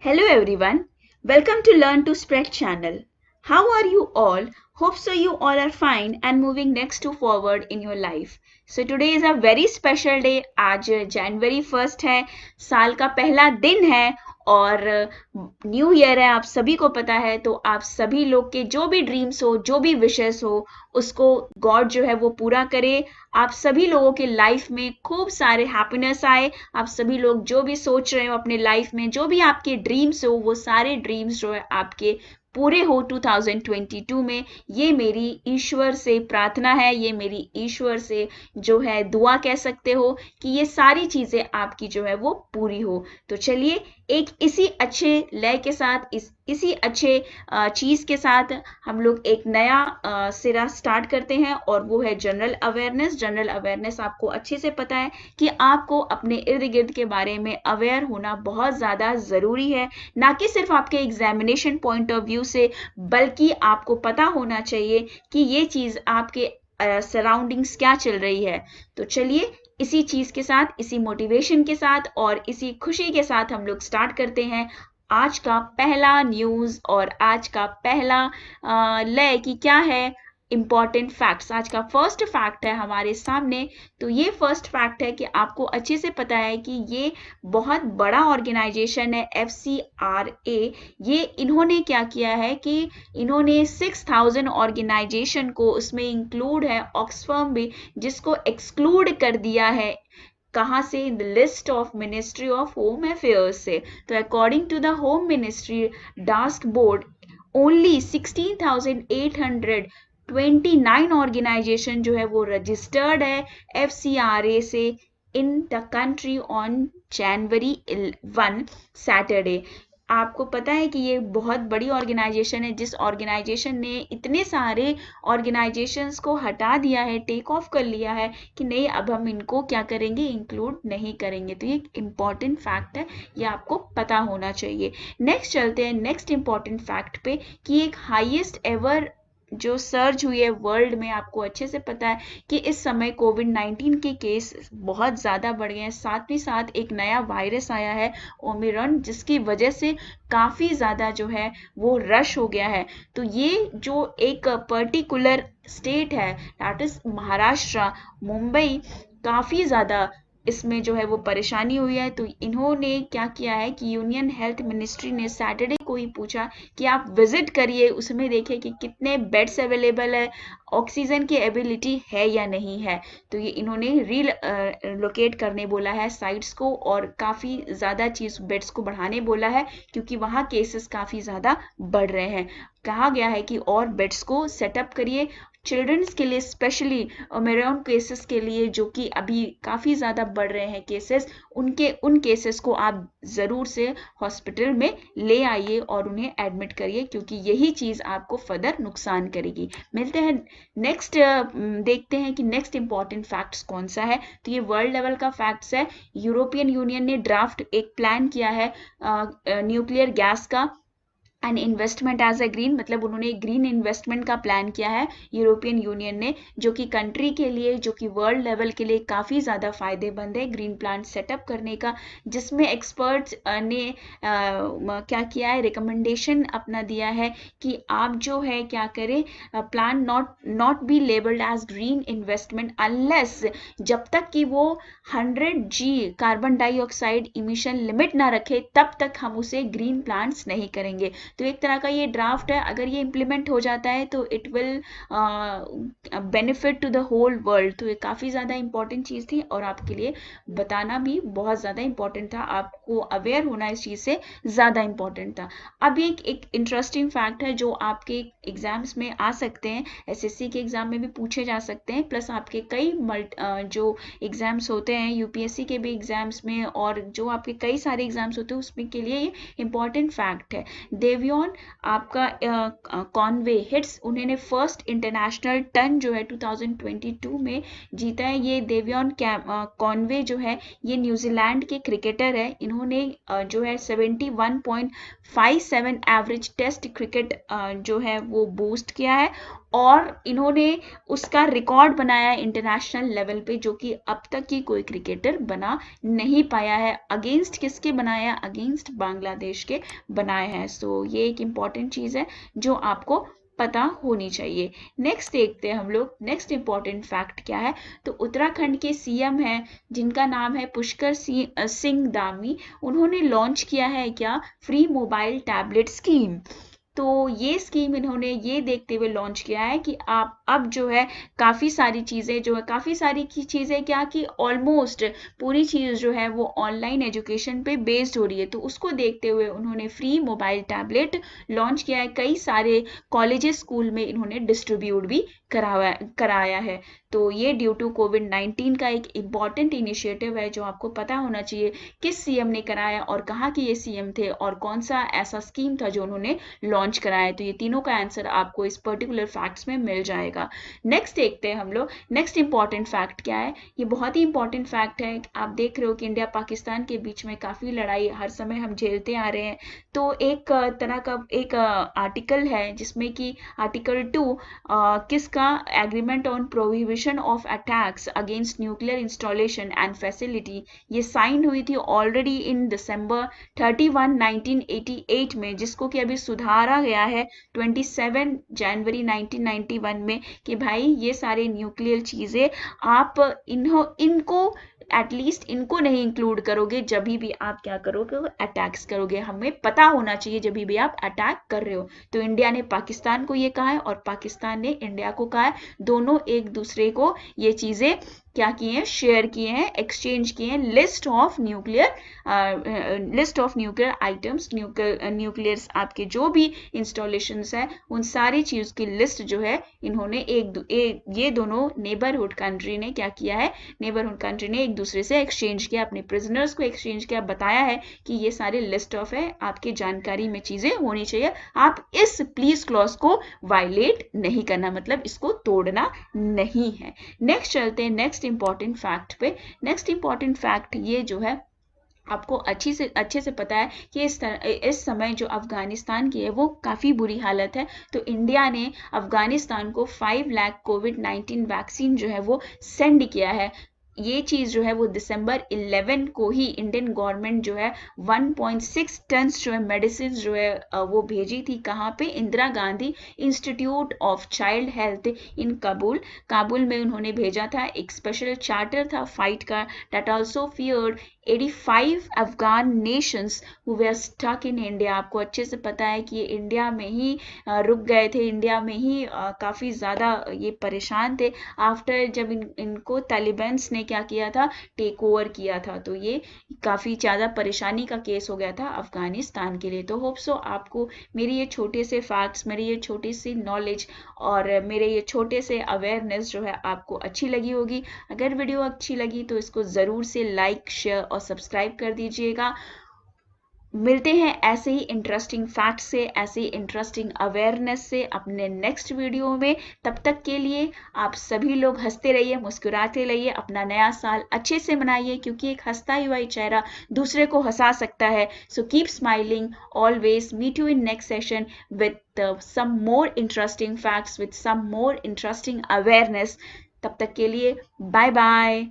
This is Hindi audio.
Hello everyone, welcome to Learn to Spread channel. How are you all? Hope so you all are fine and moving next to forward in your life. So today is a very special day. आज जनवरी 1 है, साल का पहला दिन है और न्यू ईयर है, आप सभी को पता है। तो आप सभी लोग के जो भी ड्रीम्स हो, जो भी विशेस हो, उसको गॉड जो है वो पूरा करे। आप सभी लोगों के लाइफ में खूब सारे हैप्पीनेस आए। आप सभी लोग जो भी सोच रहे हो अपने लाइफ में, जो भी आपके ड्रीम्स हो, वो सारे ड्रीम्स जो है आपके पूरे हो 2022 में। ये मेरी ईश्वर से प्रार्थना है, ये मेरी ईश्वर से जो है दुआ कह सकते हो कि ये सारी चीजें आपकी जो है वो पूरी हो। तो चलिए एक इसी अच्छे लय के साथ, इसी अच्छे चीज के साथ हम लोग एक नया सिरा स्टार्ट करते हैं और वो है जनरल अवेयरनेस। जनरल अवेयरनेस आपको अच्छे से पता है कि आपको अपने इर्द गिर्द के बारे में अवेयर होना बहुत ज़्यादा ज़रूरी है, ना कि सिर्फ आपके एग्जामिनेशन पॉइंट ऑफ व्यू से, बल्कि आपको पता होना चाहिए कि ये चीज़ आपके सराउंडिंग्स क्या चल रही है। तो चलिए इसी चीज के साथ, इसी मोटिवेशन के साथ और इसी खुशी के साथ हम लोग स्टार्ट करते हैं आज का पहला न्यूज और आज का पहला लय कि क्या है इंपॉर्टेंट फैक्ट्स। आज का फर्स्ट फैक्ट है हमारे सामने। तो ये फर्स्ट फैक्ट है कि आपको अच्छे से पता है कि ये बहुत बड़ा ऑर्गेनाइजेशन है FCRA। ये इन्होंने क्या किया है कि इन्होंने 6000 ऑर्गेनाइजेशन को, उसमें इंक्लूड है ऑक्सफर्म भी, जिसको एक्सक्लूड कर दिया है। कहाँ से? In the list of ministry of home affairs से। तो according to the home ministry task board, only 16,829 organisation जो है वो रजिस्टर्ड है FCRA से in the country on January 1 Saturday. आपको पता है कि ये बहुत बड़ी ऑर्गेनाइजेशन है, जिस ऑर्गेनाइजेशन ने इतने सारे ऑर्गेनाइजेशंस को हटा दिया है, टेक ऑफ कर लिया है कि नहीं अब हम इनको क्या करेंगे, इंक्लूड नहीं करेंगे। तो ये एक इम्पॉर्टेंट फैक्ट है, ये आपको पता होना चाहिए। नेक्स्ट चलते हैं नेक्स्ट इम्पॉर्टेंट फैक्ट पे कि एक हाईएस्ट एवर जो सर्ज हुई है वर्ल्ड में। आपको अच्छे से पता है कि इस समय कोविड-19 के केस बहुत ज़्यादा बढ़ गए हैं। साथ ही साथ एक नया वायरस आया है ओमिक्रॉन, जिसकी वजह से काफ़ी ज़्यादा जो है वो रश हो गया है। तो ये जो एक पर्टिकुलर स्टेट है, दैट इज महाराष्ट्र, मुंबई, काफ़ी ज़्यादा इसमें जो है वो परेशानी हुई है। तो इन्होंने क्या किया है कि यूनियन हेल्थ मिनिस्ट्री ने सैटरडे को ही पूछा कि आप विजिट करिए, उसमें देखिए कि कितने बेड्स अवेलेबल है, ऑक्सीजन की एबिलिटी है या नहीं है। तो ये इन्होंने लोकेट करने बोला है साइट्स को और काफ़ी ज़्यादा चीज़ बेड्स को बढ़ाने बोला है, क्योंकि वहाँ केसेस काफ़ी ज़्यादा बढ़ रहे हैं। कहा गया है कि और बेड्स को सेटअप करिए चिल्ड्रंस के लिए, स्पेशली ओमिक्रॉन केसेस के लिए, जो कि अभी काफ़ी ज़्यादा बढ़ रहे हैं केसेस। उन केसेस को आप ज़रूर से हॉस्पिटल में ले आइए और उन्हें एडमिट करिए, क्योंकि यही चीज़ आपको फर्दर नुकसान करेगी। मिलते हैं नेक्स्ट, देखते हैं कि नेक्स्ट इंपॉर्टेंट फैक्ट्स कौन सा है। तो ये वर्ल्ड लेवल का फैक्ट्स है। यूरोपियन यूनियन ने ड्राफ्ट एक प्लान किया है न्यूक्लियर गैस का and investment as a green, मतलब उन्होंने ग्रीन इन्वेस्टमेंट का प्लान किया है यूरोपियन यूनियन ने, जो कि कंट्री के लिए, जो कि वर्ल्ड लेवल के लिए काफ़ी ज़्यादा फायदेमंद है ग्रीन प्लांट सेटअप करने का। जिसमें एक्सपर्ट्स ने क्या किया है, रिकमेंडेशन अपना दिया है कि आप जो है क्या करें, plan not be labelled as green investment unless, जब तक कि वो 100G carbon dioxide emission limit ना रखे, तब तक हम उसे ग्रीन प्लांट्स नहीं करेंगे। तो एक तरह का ये ड्राफ्ट है, अगर ये इम्प्लीमेंट हो जाता है तो it will benefit to the whole world. तो ये काफ़ी ज़्यादा इंपॉर्टेंट चीज़ थी और आपके लिए बताना भी बहुत ज़्यादा इंपॉर्टेंट था, आपको अवेयर होना इस चीज़ से ज़्यादा इंपॉर्टेंट था। अब एक इंटरेस्टिंग फैक्ट है जो आपके एग्जाम्स में आ सकते हैं, SSC के एग्जाम में भी पूछे जा सकते हैं, प्लस आपके कई जो एग्जाम्स होते हैं UPSC के भी एग्जाम्स में, और जो आपके कई सारे एग्जाम्स होते हैं उसमें के लिए ये इंपॉर्टेंट फैक्ट है। देवियन आपका कॉनवे हिट्स, उन्होंने फर्स्ट इंटरनेशनल टन जो है 2022 में जीता है। ये देवियन कॉनवे जो है ये न्यूजीलैंड के क्रिकेटर है। इन्होंने जो है 71.57 एवरेज टेस्ट क्रिकेट जो है वो बूस्ट किया है और इन्होंने उसका रिकॉर्ड बनाया इंटरनेशनल लेवल पे, जो कि अब तक की कोई क्रिकेटर बना नहीं पाया है। अगेंस्ट किसके बनाया? अगेंस्ट बांग्लादेश के बनाए हैं। सो ये एक इम्पॉर्टेंट चीज़ है जो आपको पता होनी चाहिए। नेक्स्ट देखते हैं हम लोग, नेक्स्ट इंपॉर्टेंट फैक्ट क्या है। तो उत्तराखंड के सीएम हैं जिनका नाम है पुष्कर सिंह धामी, उन्होंने लॉन्च किया है क्या? Free mobile tablet scheme. तो ये स्कीम इन्होंने ये देखते हुए लॉन्च किया है कि आप अब जो है काफ़ी सारी चीज़ें जो है, काफ़ी सारी की चीज़ें क्या कि ऑलमोस्ट पूरी चीज़ जो है वो ऑनलाइन एजुकेशन पे बेस्ड हो रही है। तो उसको देखते हुए उन्होंने फ्री मोबाइल टैबलेट लॉन्च किया है। कई सारे कॉलेजेस स्कूल में इन्होंने डिस्ट्रीब्यूट भी कराया है। तो ये ड्यू टू कोविड-19 का एक इम्पॉर्टेंट इनिशिएटिव है जो आपको पता होना चाहिए किस सीएम ने कराया और कहाँ के ये सीएम थे और कौन सा ऐसा स्कीम था जो उन्होंने लॉन्च कराया है। तो ये तीनों का आंसर आपको इस पर्टिकुलर फैक्ट्स में मिल जाएगा। नेक्स्ट देखते हैं हम लोग, नेक्स्ट इंपॉर्टेंट फैक्ट क्या है। ये बहुत ही इंपॉर्टेंट फैक्ट है। आप देख रहे हो कि इंडिया पाकिस्तान के बीच में काफ़ी लड़ाई हर समय हम झेलते आ रहे हैं। तो एक तरह का एक आर्टिकल है जिसमें कि आर्टिकल 2 किसका? Agreement on prohibition of attacks against nuclear installation and facility, ये साइन हुई थी ऑलरेडी इन दिसंबर 31 1988 में, जिसको कि अभी सुधारा गया है 27 जनवरी 1991 में कि भाई ये सारे न्यूक्लियर चीज़ें आप इनको एटलीस्ट इनको नहीं इंक्लूड करोगे जब भी आप क्या करोगे? अटैक्स करोगे। हमें पता होना चाहिए जब भी आप अटैक कर रहे हो। तो इंडिया ने पाकिस्तान को ये कहा है और पाकिस्तान ने इंडिया को कहा है। दोनों एक दूसरे को ये चीज़ें क्या किए हैं? शेयर किए हैं, एक्सचेंज किए हैं। List of nuclear items, nuclears आपके जो भी इंस्टॉलेशंस है उन सारी चीज़ की लिस्ट जो है इन्होंने ये दोनों नेबरहुड कंट्री ने क्या किया है? नेबरहुड कंट्री ने एक दूसरे से एक्सचेंज किया, अपने प्रिजनर्स को एक्सचेंज किया, बताया है कि ये सारे लिस्ट ऑफ है, आपके जानकारी में चीज़ें होनी चाहिए। आप इस प्लीज क्लॉज को वायलेट नहीं करना, मतलब इसको तोड़ना नहीं है। नेक्स्ट चलते हैं नेक्स्ट इंपॉर्टेंट फैक्ट पे। नेक्स्ट इंपॉर्टेंट फैक्ट ये जो है आपको अच्छे से पता है कि इस समय जो अफगानिस्तान की है वो काफ़ी बुरी हालत है। तो इंडिया ने अफगानिस्तान को 5 लाख कोविड-19 वैक्सीन जो है वो सेंड किया है। ये चीज़ जो है वो दिसंबर 11 को ही इंडियन गवर्नमेंट जो है 1.6 टन्स जो है मेडिसिन जो है वो भेजी थी। कहाँ पे? Indira Gandhi institute of child health in Kabul में उन्होंने भेजा था। एक स्पेशल चार्टर था फाइट का, that also ferried 85 Afghan nations who were stuck in India. आपको अच्छे से पता है कि ये इंडिया में ही रुक गए थे, इंडिया में ही काफ़ी ज़्यादा ये परेशान थे आफ्टर जब इनको तालिबान्स ने क्या किया था? टेक ओवर किया था। तो ये काफ़ी ज़्यादा परेशानी का केस हो गया था अफगानिस्तान के लिए। तो होप सो आपको मेरी ये छोटे से फैक्ट्स, मेरी ये छोटी सी नॉलेज और मेरे ये छोटे से अवेयरनेस जो है आपको अच्छी लगी होगी। अगर वीडियो अच्छी लगी तो इसको ज़रूर से लाइक, शेयर और सब्सक्राइब कर दीजिएगा। मिलते हैं ऐसे ही इंटरेस्टिंग फैक्ट से, ऐसे ही इंटरेस्टिंग अवेयरनेस से अपने नेक्स्ट वीडियो में। तब तक के लिए आप सभी लोग हंसते रहिए, मुस्कुराते रहिए, अपना नया साल अच्छे से मनाइए, क्योंकि एक हंसता हुआ चेहरा दूसरे को हंसा सकता है। So keep smiling always. Meet you in next session with some more interesting facts, with some more interesting awareness. तब तक के लिए बाय बाय।